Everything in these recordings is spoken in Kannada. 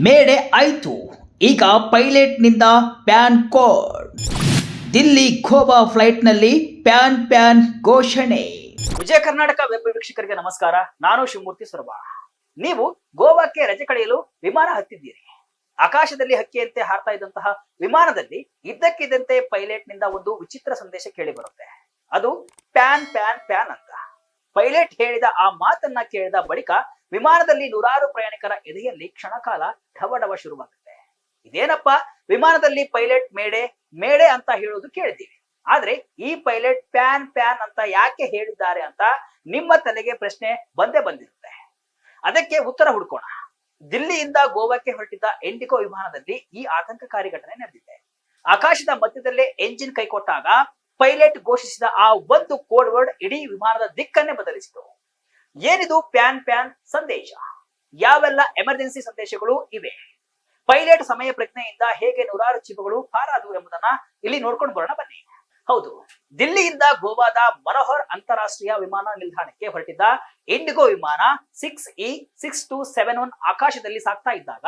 ಮೇಡೆ ಆಯ್ತು. ಈಗ ಪೈಲಟ್ನಿಂದ ಪ್ಯಾನ್ ಕೋಡ್. ದಿಲ್ಲಿ ಗೋವಾ ಫ್ಲೈಟ್ನಲ್ಲಿ ಪ್ಯಾನ್ ಘೋಷಣೆ. ವಿಜಯ ಕರ್ನಾಟಕ ವೆಬ್ ವೀಕ್ಷಕರಿಗೆ ನಮಸ್ಕಾರ. ನಾನು ಶಿವಮೂರ್ತಿ ಸೊರಬ. ನೀವು ಗೋವಾಕ್ಕೆ ರಜೆ ಕಳೆಯಲು ವಿಮಾನ ಹತ್ತಿದ್ದೀರಿ. ಆಕಾಶದಲ್ಲಿ ಹಕ್ಕಿಯಂತೆ ಹಾರ್ತಾ ಇದ್ದಂತಹ ವಿಮಾನದಲ್ಲಿ ಇದ್ದಕ್ಕಿದ್ದಂತೆ ಪೈಲಟ್ನಿಂದ ಒಂದು ವಿಚಿತ್ರ ಸಂದೇಶ ಕೇಳಿ ಬರುತ್ತೆ. ಅದು ಪ್ಯಾನ್ ಅಂತ. ಪೈಲಟ್ ಹೇಳಿದ ಆ ಮಾತನ್ನ ಕೇಳಿದ ಬಳಿಕ ವಿಮಾನದಲ್ಲಿ ನೂರಾರು ಪ್ರಯಾಣಿಕರ ಎದೆಯಲ್ಲಿ ಕ್ಷಣಕಾಲ ಢವಢವ ಶುರುವಾಗುತ್ತೆ. ಇದೇನಪ್ಪ, ವಿಮಾನದಲ್ಲಿ ಪೈಲಟ್ ಮೇಡೆ ಅಂತ ಹೇಳೋದು ಕೇಳಿದ್ದೀವಿ, ಆದ್ರೆ ಈ ಪೈಲಟ್ ಪ್ಯಾನ್ ಅಂತ ಯಾಕೆ ಹೇಳಿದ್ದಾರೆ ಅಂತ ನಿಮ್ಮ ತಲೆಗೆ ಪ್ರಶ್ನೆ ಬಂದಿರುತ್ತೆ. ಅದಕ್ಕೆ ಉತ್ತರ ಹುಡ್ಕೋಣ. ದಿಲ್ಲಿಯಿಂದ ಗೋವಾಕ್ಕೆ ಹೊರಟಿದ್ದ ಇಂಡಿಗೋ ವಿಮಾನದಲ್ಲಿ ಈ ಆತಂಕಕಾರಿ ಘಟನೆ ನಡೆದಿದೆ. ಆಕಾಶದ ಮಧ್ಯದಲ್ಲೇ ಎಂಜಿನ್ ಕೈಕೊಟ್ಟಾಗ ಪೈಲಟ್ ಘೋಷಿಸಿದ ಆ ಒಂದು ಕೋಡ್ ವರ್ಡ್ ಇಡೀ ವಿಮಾನದ ದಿಕ್ಕನ್ನೇ ಬದಲಿಸಿತು. ಏನಿದು ಪ್ಯಾನ್ ಸಂದೇಶ? ಯಾವೆಲ್ಲ ಎಮರ್ಜೆನ್ಸಿ ಸಂದೇಶಗಳು ಇವೆ? ಪೈಲಟ್ ಸಮಯ ಪ್ರಜ್ಞೆಯಿಂದ ಹೇಗೆ ನೂರಾರು ಜೀವಗಳು ಪಾರಾದವು ಎಂಬುದನ್ನ ಇಲ್ಲಿ ನೋಡ್ಕೊಂಡು ಬರೋಣ ಬನ್ನಿ. ಹೌದು, ದಿಲ್ಲಿಯಿಂದ ಗೋವಾದ ಮನೋಹರ್ ಅಂತಾರಾಷ್ಟ್ರೀಯ ವಿಮಾನ ನಿಲ್ದಾಣಕ್ಕೆ ಹೊರಟಿದ್ದ ಇಂಡಿಗೋ ವಿಮಾನ 6E6271 ಆಕಾಶದಲ್ಲಿ ಸಾಗ್ತಾ ಇದ್ದಾಗ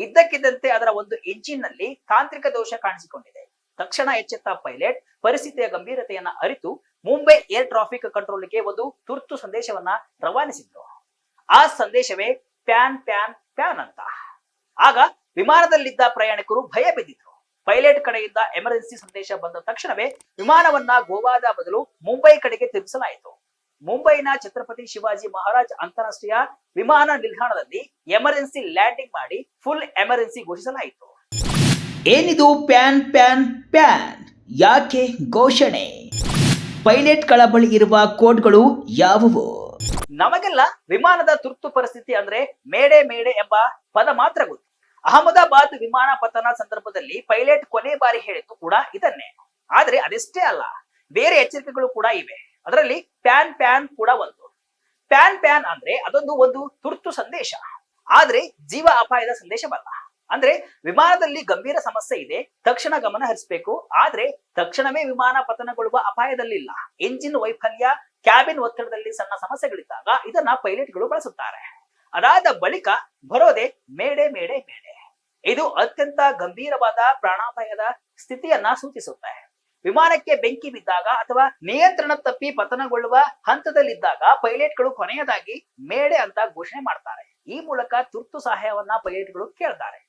ಇದ್ದಕ್ಕಿದ್ದಂತೆ ಅದರ ಒಂದು ಎಂಜಿನ್ ನಲ್ಲಿ ತಾಂತ್ರಿಕ ದೋಷ ಕಾಣಿಸಿಕೊಂಡಿದೆ. ತಕ್ಷಣ ಎಚ್ಚೆತ್ತ ಪೈಲಟ್ ಪರಿಸ್ಥಿತಿಯ ಗಂಭೀರತೆಯನ್ನ ಅರಿತು ಮುಂಬೈ ಏರ್ ಟ್ರಾಫಿಕ್ ಕಂಟ್ರೋಲ್ಗೆ ಒಂದು ತುರ್ತು ಸಂದೇಶವನ್ನ ರವಾನಿಸಿದ್ರು. ಆ ಸಂದೇಶವೇ ಪ್ಯಾನ್ ಅಂತ. ಆಗ ವಿಮಾನದಲ್ಲಿದ್ದ ಪ್ರಯಾಣಿಕರು ಭಯ ಬಿದ್ದಿದ್ರು. ಪೈಲಟ್ ಕಡೆಯಿಂದ ಎಮರ್ಜೆನ್ಸಿ ಸಂದೇಶ ಬಂದ ತಕ್ಷಣವೇ ವಿಮಾನವನ್ನ ಗೋವಾದ ಬದಲು ಮುಂಬೈ ಕಡೆಗೆ ತಿರುಗಿಸಲಾಯಿತು. ಮುಂಬೈನ ಛತ್ರಪತಿ ಶಿವಾಜಿ ಮಹಾರಾಜ್ ಅಂತಾರಾಷ್ಟ್ರೀಯ ವಿಮಾನ ನಿಲ್ದಾಣದಲ್ಲಿ ಎಮರ್ಜೆನ್ಸಿ ಲ್ಯಾಂಡಿಂಗ್ ಮಾಡಿ ಫುಲ್ ಎಮರ್ಜೆನ್ಸಿ ಘೋಷಿಸಲಾಯಿತು. ಏನಿದು ಪ್ಯಾನ್ ಯಾಕೆ ಘೋಷಣೆ? ಪೈಲಟ್ಗಳ ಬಳಿ ಇರುವ ಕೋಡ್ಗಳು ಯಾವುವು? ನಮಗೆಲ್ಲ ವಿಮಾನದ ತುರ್ತು ಪರಿಸ್ಥಿತಿ ಅಂದ್ರೆ ಮೇಡೆ ಎಂಬ ಪದ ಮಾತ್ರ ಗೊತ್ತು. ಅಹಮದಾಬಾದ್ ವಿಮಾನ ಪತನ ಸಂದರ್ಭದಲ್ಲಿ ಪೈಲಟ್ ಕೊನೆ ಬಾರಿ ಹೇಳಿದ್ದು ಕೂಡ ಇದನ್ನೇ. ಆದ್ರೆ ಅದೆಷ್ಟೇ ಅಲ್ಲ, ಬೇರೆ ಎಚ್ಚರಿಕೆಗಳು ಕೂಡ ಇವೆ. ಅದರಲ್ಲಿ ಪ್ಯಾನ್ ಕೂಡ ಒಂದು. ಪ್ಯಾನ್ ಅಂದ್ರೆ ಅದೊಂದು ತುರ್ತು ಸಂದೇಶ, ಆದ್ರೆ ಜೀವ ಅಪಾಯದ ಸಂದೇಶವಲ್ಲ. ಅಂದ್ರೆ ವಿಮಾನದಲ್ಲಿ ಗಂಭೀರ ಸಮಸ್ಯೆ ಇದೆ, ತಕ್ಷಣ ಗಮನ ಹರಿಸಬೇಕು, ಆದ್ರೆ ತಕ್ಷಣವೇ ವಿಮಾನ ಪತನಗೊಳ್ಳುವ ಅಪಾಯದಲ್ಲಿಲ್ಲ. ಎಂಜಿನ್ ವೈಫಲ್ಯ, ಕ್ಯಾಬಿನ್ ಒತ್ತಡದಲ್ಲಿ ಸಣ್ಣ ಸಮಸ್ಯೆಗಳಿದ್ದಾಗ ಇದನ್ನ ಪೈಲಟ್ಗಳು ಬಳಸುತ್ತಾರೆ. ಅದಾದ ಬಳಿಕ ಬರೋದೆ ಮೇಡೆ. ಇದು ಅತ್ಯಂತ ಗಂಭೀರವಾದ ಪ್ರಾಣಾಪಾಯದ ಸ್ಥಿತಿಯನ್ನ ಸೂಚಿಸುತ್ತೆ. ವಿಮಾನಕ್ಕೆ ಬೆಂಕಿ ಬಿದ್ದಾಗ ಅಥವಾ ನಿಯಂತ್ರಣ ತಪ್ಪಿ ಪತನಗೊಳ್ಳುವ ಹಂತದಲ್ಲಿದ್ದಾಗ ಪೈಲಟ್ಗಳು ಕೊನೆಯದಾಗಿ ಮೇಡೆ ಅಂತ ಘೋಷಣೆ ಮಾಡ್ತಾರೆ. ಈ ಮೂಲಕ ತುರ್ತು ಸಹಾಯವನ್ನ ಪೈಲಟ್ಗಳು ಕೇಳ್ತಾರೆ.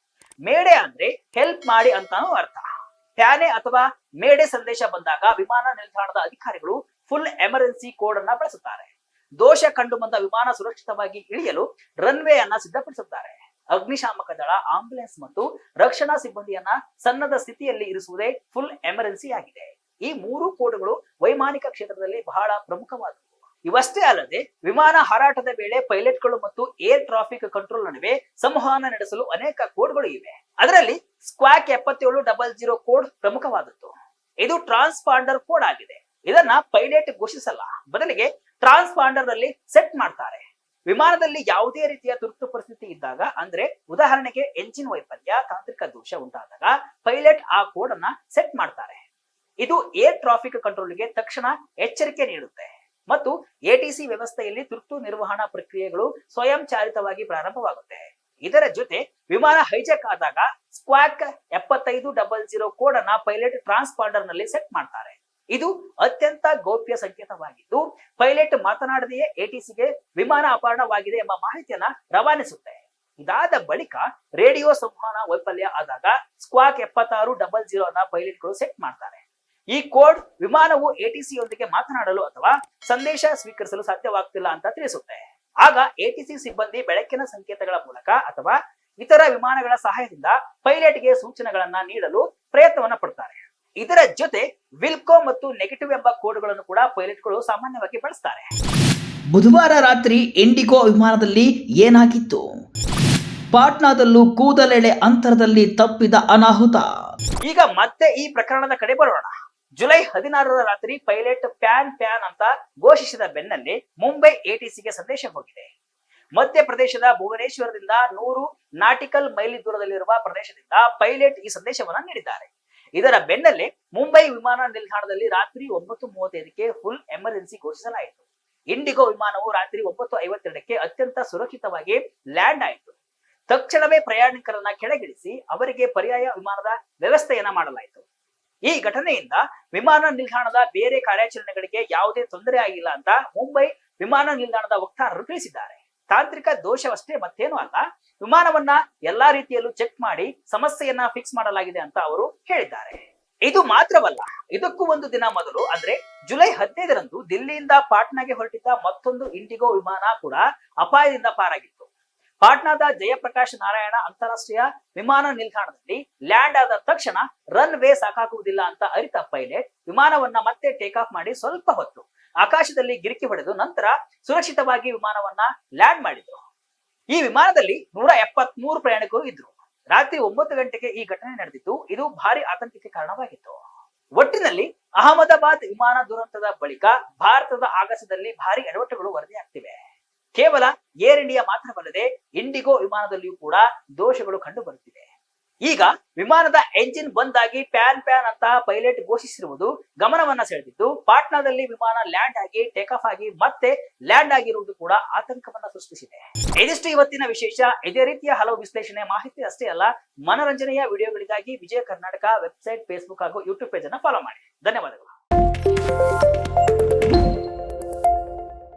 ಮೇಡೆ ಅಂದ್ರೆ ಹೆಲ್ಪ್ ಮಾಡಿ ಅಂತಾನೂ ಅರ್ಥ. ಪ್ಯಾನೆ ಅಥವಾ ಮೇಡೆ ಸಂದೇಶ ಬಂದಾಗ ವಿಮಾನ ನಿಲ್ದಾಣದ ಅಧಿಕಾರಿಗಳು ಫುಲ್ ಎಮರ್ಜೆನ್ಸಿ ಕೋಡ್ ಅನ್ನ ಬಳಸುತ್ತಾರೆ. ದೋಷ ಕಂಡು ಬಂದ ವಿಮಾನ ಸುರಕ್ಷಿತವಾಗಿ ಇಳಿಯಲು ರನ್ವೇ ಅನ್ನ ಸಿದ್ಧಪಡಿಸುತ್ತಾರೆ. ಅಗ್ನಿಶಾಮಕ ದಳ, ಆಂಬ್ಯುಲೆನ್ಸ್ ಮತ್ತು ರಕ್ಷಣಾ ಸಿಬ್ಬಂದಿಯನ್ನ ಸನ್ನದ ಸ್ಥಿತಿಯಲ್ಲಿ ಇರಿಸುವುದೇ ಫುಲ್ ಎಮರ್ಜೆನ್ಸಿ ಆಗಿದೆ. ಈ ಮೂರು ಕೋಡ್ಗಳು ವೈಮಾನಿಕ ಕ್ಷೇತ್ರದಲ್ಲಿ ಬಹಳ ಪ್ರಮುಖವಾದವು. ಇವಷ್ಟೇ ಅಲ್ಲದೆ ವಿಮಾನ ಹಾರಾಟದ ವೇಳೆ ಪೈಲಟ್ಗಳು ಮತ್ತು ಏರ್ ಟ್ರಾಫಿಕ್ ಕಂಟ್ರೋಲ್ ನಡುವೆ ಸಂವಹನ ನಡೆಸಲು ಅನೇಕ ಕೋಡ್ಗಳು ಇವೆ. ಅದರಲ್ಲಿ ಸ್ಕ್ವಾಕ್ 7700 ಕೋಡ್ ಪ್ರಮುಖವಾದದ್ದು. ಇದು ಟ್ರಾನ್ಸ್ಪಾಂಡರ್ ಕೋಡ್ ಆಗಿದೆ. ಇದನ್ನ ಪೈಲಟ್ ಘೋಷಿಸಲ್ಲ, ಬದಲಿಗೆ ಟ್ರಾನ್ಸ್ಪಾಂಡರ್ ನಲ್ಲಿ ಸೆಟ್ ಮಾಡ್ತಾರೆ. ವಿಮಾನದಲ್ಲಿ ಯಾವುದೇ ರೀತಿಯ ತುರ್ತು ಪರಿಸ್ಥಿತಿ ಇದ್ದಾಗ, ಅಂದ್ರೆ ಉದಾಹರಣೆಗೆ ಎಂಜಿನ್ ವೈಫಲ್ಯ, ತಾಂತ್ರಿಕ ದೋಷ ಉಂಟಾದಾಗ ಪೈಲಟ್ ಆ ಕೋಡ್ ಅನ್ನ ಸೆಟ್ ಮಾಡ್ತಾರೆ. ಇದು ಏರ್ ಟ್ರಾಫಿಕ್ ಕಂಟ್ರೋಲ್ಗೆ ತಕ್ಷಣ ಎಚ್ಚರಿಕೆ ನೀಡುತ್ತೆ ಮತ್ತು ಎಟಿಸಿ ವ್ಯವಸ್ಥೆಯಲ್ಲಿ ತುರ್ತು ನಿರ್ವಹಣಾ ಪ್ರಕ್ರಿಯೆಗಳು ಸ್ವಯಂ ಚಾಲಿತವಾಗಿ ಪ್ರಾರಂಭವಾಗುತ್ತೆ. ಇದರ ಜೊತೆ ವಿಮಾನ ಹೈಜಾಕ್ ಆದಾಗ ಸ್ಕ್ವಾಕ್ 7500 ಕೋಡ್ ಅನ್ನ ಪೈಲಟ್ ಟ್ರಾನ್ಸ್ಪಾಂಡರ್ ನಲ್ಲಿ ಸೆಟ್ ಮಾಡ್ತಾರೆ. ಇದು ಅತ್ಯಂತ ಗೌಪ್ಯ ಸಂಕೇತವಾಗಿದ್ದು ಪೈಲಟ್ ಮಾತನಾಡದೆಯೇ ಎಟಿಸಿಗೆ ವಿಮಾನ ಅಪಹರಣವಾಗಿದೆ ಎಂಬ ಮಾಹಿತಿಯನ್ನ ರವಾನಿಸುತ್ತೆ. ಇದಾದ ಬಳಿಕ ರೇಡಿಯೋ ಸಂವಹನ ವೈಫಲ್ಯ ಆದಾಗ ಸ್ಕ್ವಾಕ್ 7600 ಅನ್ನ ಪೈಲಟ್ಗಳು ಸೆಟ್ ಮಾಡ್ತಾರೆ. ಈ ಕೋಡ್ ವಿಮಾನವು ಎಟಿಸಿಯೊಂದಿಗೆ ಮಾತನಾಡಲು ಅಥವಾ ಸಂದೇಶ ಸ್ವೀಕರಿಸಲು ಸಾಧ್ಯವಾಗ್ತಿಲ್ಲ ಅಂತ ತಿಳಿಸುತ್ತೆ. ಆಗ ಎಟಿಸಿ ಸಿಬ್ಬಂದಿ ಬೆಳಕಿನ ಸಂಕೇತಗಳ ಮೂಲಕ ಅಥವಾ ಇತರ ವಿಮಾನಗಳ ಸಹಾಯದಿಂದ ಪೈಲಟ್ಗೆ ಸೂಚನೆಗಳನ್ನ ನೀಡಲು ಪ್ರಯತ್ನವನ್ನ ಪಡ್ತಾರೆ. ಇದರ ಜೊತೆ ವಿಲ್ಕೋ ಮತ್ತು ನೆಗೆಟಿವ್ ಎಂಬ ಕೋಡ್ಗಳನ್ನು ಕೂಡ ಪೈಲಟ್ಗಳು ಸಾಮಾನ್ಯವಾಗಿ ಬಳಸ್ತಾರೆ. ಬುಧವಾರ ರಾತ್ರಿ ಇಂಡಿಗೋ ವಿಮಾನದಲ್ಲಿ ಏನಾಗಿತ್ತು? ಪಾಟ್ನಾದಲ್ಲೂ ಕೂದಲೆಳೆ ಅಂತರದಲ್ಲಿ ತಪ್ಪಿದ ಅನಾಹುತ. ಈಗ ಮತ್ತೆ ಈ ಪ್ರಕರಣದ ಕಡೆ ಬರೋಣ. ಜುಲೈ 16ರ ರಾತ್ರಿ ಪೈಲಟ್ ಪ್ಯಾನ್ ಅಂತ ಘೋಷಿಸಿದ ಬೆನ್ನಲ್ಲೇ ಮುಂಬೈ ಎಟಿಸಿಗೆ ಸಂದೇಶ ಹೋಗಿದೆ. ಮಧ್ಯಪ್ರದೇಶದ ಭುವನೇಶ್ವರದಿಂದ 100 ನಾಟಿಕಲ್ ಮೈಲಿ ದೂರದಲ್ಲಿರುವ ಪ್ರದೇಶದಿಂದ ಪೈಲಟ್ ಈ ಸಂದೇಶವನ್ನ ನೀಡಿದ್ದಾರೆ. ಇದರ ಬೆನ್ನಲ್ಲೇ ಮುಂಬೈ ವಿಮಾನ ನಿಲ್ದಾಣದಲ್ಲಿ ರಾತ್ರಿ 9:35ಕ್ಕೆ ಫುಲ್ ಎಮರ್ಜೆನ್ಸಿ ಘೋಷಿಸಲಾಯಿತು. ಇಂಡಿಗೋ ವಿಮಾನವು ರಾತ್ರಿ 9:52ಕ್ಕೆ ಅತ್ಯಂತ ಸುರಕ್ಷಿತವಾಗಿ ಲ್ಯಾಂಡ್ ಆಯಿತು. ತಕ್ಷಣವೇ ಪ್ರಯಾಣಿಕರನ್ನ ಕೆಳಗಿಳಿಸಿ ಅವರಿಗೆ ಪರ್ಯಾಯ ವಿಮಾನದ ವ್ಯವಸ್ಥೆಯನ್ನ ಮಾಡಲಾಯಿತು. ಈ ಘಟನೆಯಿಂದ ವಿಮಾನ ನಿಲ್ದಾಣದ ಬೇರೆ ಕಾರ್ಯಾಚರಣೆಗಳಿಗೆ ಯಾವುದೇ ತೊಂದರೆ ಆಗಿಲ್ಲ ಅಂತ ಮುಂಬೈ ವಿಮಾನ ನಿಲ್ದಾಣದ ವಕ್ತಾರರು ತಿಳಿಸಿದ್ದಾರೆ. ತಾಂತ್ರಿಕ ದೋಷವಷ್ಟೇ ಮತ್ತೇನು ಅಲ್ಲ, ವಿಮಾನವನ್ನ ಎಲ್ಲಾ ರೀತಿಯಲ್ಲೂ ಚೆಕ್ ಮಾಡಿ ಸಮಸ್ಯೆಯನ್ನ ಫಿಕ್ಸ್ ಮಾಡಲಾಗಿದೆ ಅಂತ ಅವರು ಹೇಳಿದ್ದಾರೆ. ಇದು ಮಾತ್ರವಲ್ಲ, ಇದಕ್ಕೂ ಒಂದು ದಿನ ಮೊದಲು ಅಂದ್ರೆ ಜುಲೈ 15ರಂದು ದಿಲ್ಲಿಯಿಂದ ಪಾಟ್ನಾಗೆ ಹೊರಟಿದ್ದ ಮತ್ತೊಂದು ಇಂಡಿಗೋ ವಿಮಾನ ಕೂಡ ಅಪಾಯದಿಂದ ಪಾರಾಗಿತ್ತು. ಪಾಟ್ನಾದ ಜಯಪ್ರಕಾಶ್ ನಾರಾಯಣ ಅಂತಾರಾಷ್ಟ್ರೀಯ ವಿಮಾನ ನಿಲ್ದಾಣದಲ್ಲಿ ಲ್ಯಾಂಡ್ ಆದ ತಕ್ಷಣ ರನ್ ವೇ ಸಾಕಾಗುವುದಿಲ್ಲ ಅಂತ ಅರಿತ ಪೈಲಟ್ ವಿಮಾನವನ್ನ ಮತ್ತೆ ಟೇಕ್ ಆಫ್ ಮಾಡಿ ಸ್ವಲ್ಪ ಹೊತ್ತು ಆಕಾಶದಲ್ಲಿ ಗಿರಿಕಿ ಹೊಡೆದು ನಂತರ ಸುರಕ್ಷಿತವಾಗಿ ವಿಮಾನವನ್ನ ಲ್ಯಾಂಡ್ ಮಾಡಿದ್ರು. ಈ ವಿಮಾನದಲ್ಲಿ 173 ಪ್ರಯಾಣಿಕರು ಇದ್ರು. ರಾತ್ರಿ 9 ಗಂಟೆಗೆ ಈ ಘಟನೆ ನಡೆದಿದ್ದು ಇದು ಭಾರಿ ಆತಂಕಕ್ಕೆ ಕಾರಣವಾಗಿತ್ತು. ಒಟ್ಟಿನಲ್ಲಿ ಅಹಮದಾಬಾದ್ ವಿಮಾನ ದುರಂತದ ಬಳಿಕ ಭಾರತದ ಆಗಸದಲ್ಲಿ ಭಾರಿ ಎಡವಟ್ಟುಗಳು ವರದಿಯಾಗ್ತಿವೆ. ಕೇವಲ ಏರ್ ಇಂಡಿಯಾ ಮಾತ್ರವಲ್ಲದೆ ಇಂಡಿಗೋ ವಿಮಾನದಲ್ಲಿಯೂ ಕೂಡ ದೋಷಗಳು ಕಂಡು ಬರುತ್ತಿವೆ. ಈಗ ವಿಮಾನದ ಎಂಜಿನ್ ಬಂದ್ ಆಗಿ ಪ್ಯಾನ್ ಅಂತ ಪೈಲಟ್ ಘೋಷಿಸಿರುವುದು ಗಮನವನ್ನ ಸೆಳೆದಿದ್ದು, ಪಾಟ್ನಾದಲ್ಲಿ ವಿಮಾನ ಲ್ಯಾಂಡ್ ಆಗಿ ಟೇಕ್ ಆಫ್ ಆಗಿ ಮತ್ತೆ ಲ್ಯಾಂಡ್ ಆಗಿರುವುದು ಕೂಡ ಆತಂಕವನ್ನ ಸೃಷ್ಟಿಸಿದೆ. ಇದಿಷ್ಟು ಇವತ್ತಿನ ವಿಶೇಷ. ಇದೇ ರೀತಿಯ ಹಲವು ವಿಶ್ಲೇಷಣೆ ಮಾಹಿತಿ ಅಷ್ಟೇ ಅಲ್ಲ, ಮನರಂಜನೆಯ ವಿಡಿಯೋಗಳಿಗಾಗಿ ವಿಜಯ ಕರ್ನಾಟಕ ವೆಬ್ಸೈಟ್, ಫೇಸ್ಬುಕ್ ಹಾಗೂ ಯೂಟ್ಯೂಬ್ ಪೇಜ್ ಅನ್ನು ಫಾಲೋ ಮಾಡಿ. ಧನ್ಯವಾದಗಳು.